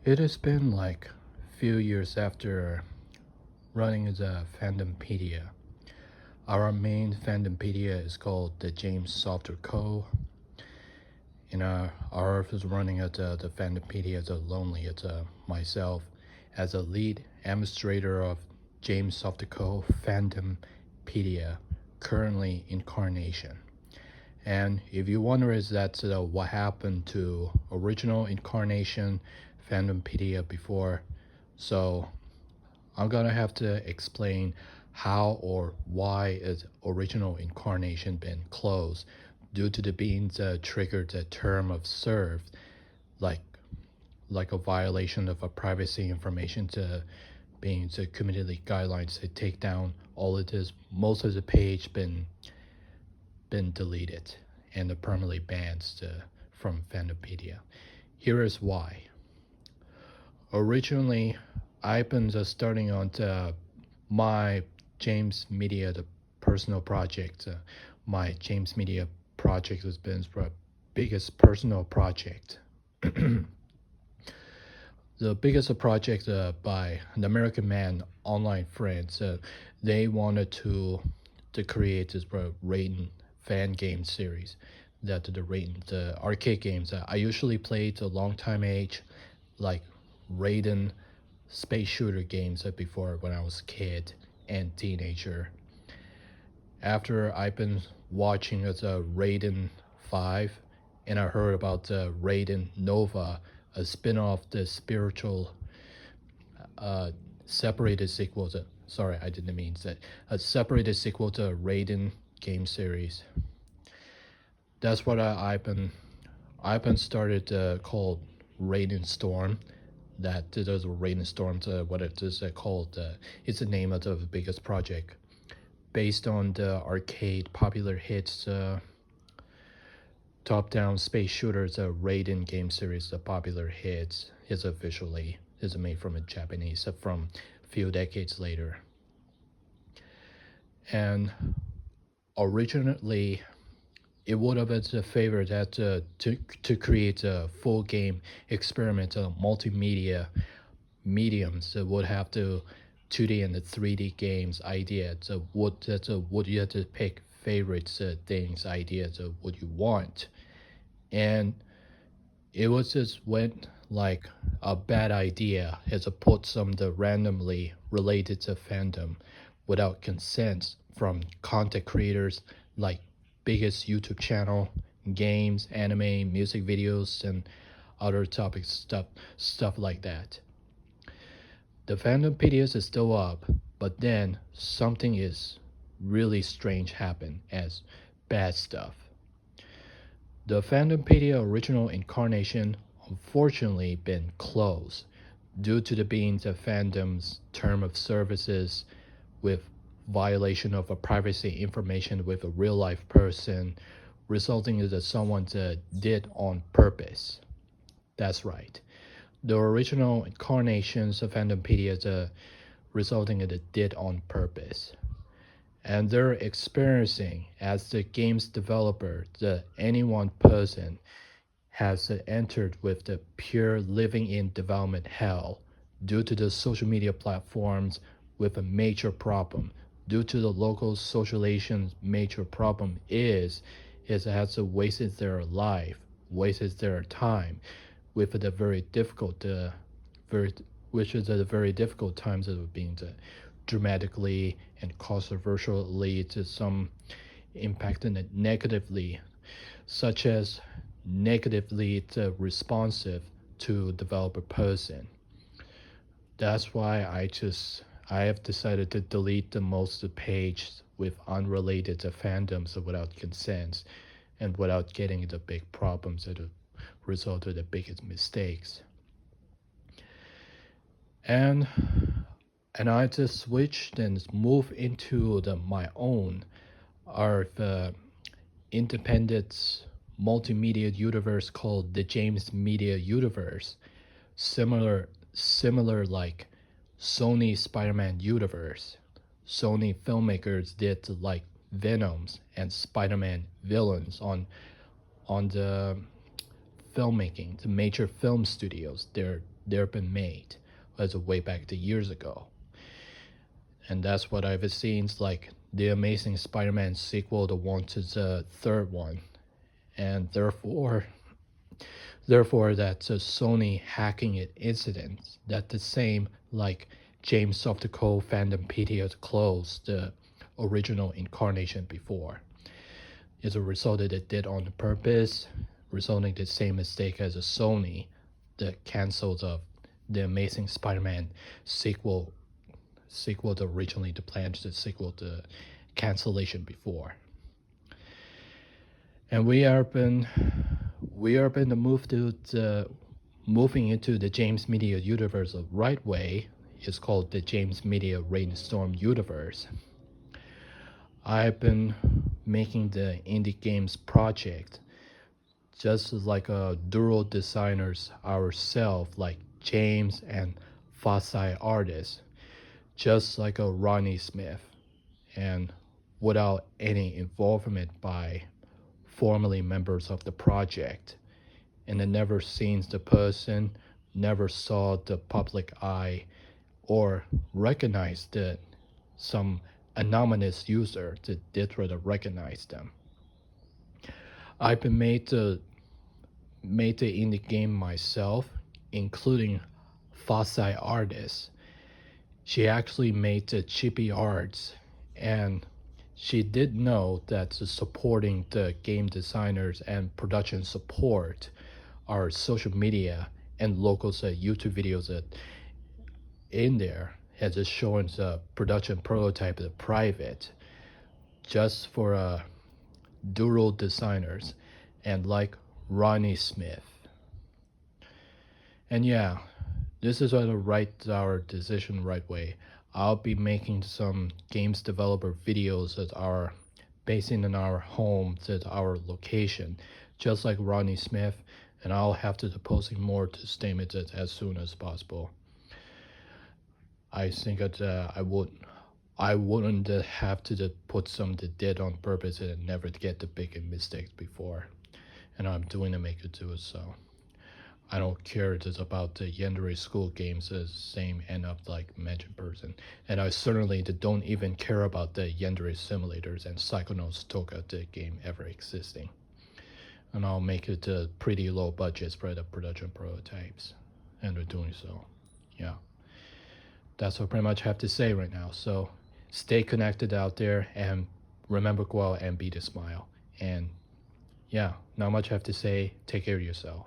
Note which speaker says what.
Speaker 1: It has been like a few years after running the Fandompedia. Our main Fandompedia is called the James Software Co. And our is running at the Fandompedia as a lonely as myself as a lead administrator of James Software Co. Fandompedia, currently incarnation. And if you wonder is that what happened to original incarnation Fandompedia before, so I'm gonna have to explain how or why its original incarnation been closed due to the being triggered the term of served, like like a violation of a privacy information to being the community guidelines to take down all it is most of the page been deleted and permanently banned from Fandopedia. Here is why. Originally, I've been starting on my James Media, the personal project. My James Media project has been the biggest personal project. The biggest project by an American man, online friends. They wanted to create this Raiden fan game series. That the Raiden, the arcade games. I usually played a long time age, like Raiden space shooter games before when I was a kid and teenager. After I've been watching Raiden 5, and I heard about Raiden Nova, a spin-off, the spiritual separated sequel to, sorry, I didn't mean that, a separated sequel to Raiden game series. That's what I've been started called Raiden Storm. That there's a Raiden Storm, what it is called. It's the name of the biggest project based on the arcade popular hits top-down space shooters Raiden game series. The popular hits is officially is made from a Japanese from a few decades later. And originally, it would have been a favor that to create a full game experiment multimedia mediums that would have to 2D and the 3D games idea. So would you have to pick favorites things ideas of what you want, and it was just went like a bad idea as to put some the randomly related to fandom without consent from content creators like biggest YouTube channel, games, anime, music videos, and other topics stuff like that. The fandom PDS is still up, but then something is really strange happened as bad stuff. The Fandompedia original incarnation unfortunately been closed due to the being the fandom's term of services with violation of a privacy information with a real life person, resulting in that someone did on purpose. That's right. The original incarnations of Fandompedia resulting in the did on purpose. And they're experiencing as the game's developer, the any one person has entered with the pure living in development hell due to the social media platforms with a major problem. Due to the local socialization's major problem is it has wasted their life, wasted their time with the very difficult, very which is the very difficult times of being dramatically and controversially to some impacting it negatively, such as negatively responsive to developer person. That's why I have decided to delete the most of the page with unrelated to fandoms without consent and without getting the big problems that result of the biggest mistakes. And I just switched and moved into my own independent multimedia universe called the James Media Universe, similar like Sony Spider-Man universe. Sony filmmakers did like Venoms and Spider-Man villains on the filmmaking, the major film studios. they've been made as way back to years ago. And that's what I've seen like the Amazing Spider-Man sequel, the one to the third one. And therefore that's a Sony hacking it incident that the same like James of the Code Fandompedia closed the original incarnation before. It's a result that it did on purpose, resulting the same mistake as a Sony that canceled the Amazing Spider-Man sequel to originally the planned the sequel to cancellation before. And we are been to move to the moving into the James Media universe the right way. It's called the James Media Raiden Storm universe. I've been making the indie games project just like dual designers ourselves, like James and Fasai artists, just like a Ronnie Smith, and without any involvement by formerly members of the project. And I never seen the person, never saw the public eye, or recognized that some anonymous user that did rather recognize them. I've been made the indie game myself, including Fasai artists. She actually made the chippy arts, and she did know that supporting the game designers and production support our social media and local YouTube videos that in there has just shown the production prototype the private just for dual designers and like Ronnie Smith. And yeah, this is how to write our decision right way. I'll be making some games developer videos that are based in our home, at our location, just like Ronnie Smith, and I'll have to posting more to statement it as soon as possible. I think that I wouldn't have to put some that did on purpose and never get the big mistakes before, and I'm doing to make it do it so. I don't care just about the Yandere school games the same end up like mentioned person. And I certainly don't even care about the Yandere simulators and Psychonauts Toka the game ever existing. And I'll make it pretty low budgets for the production prototypes. And we're doing so. Yeah. That's what I pretty much have to say right now. So stay connected out there and remember go out and be the smile. And yeah, not much I have to say. Take care of yourself.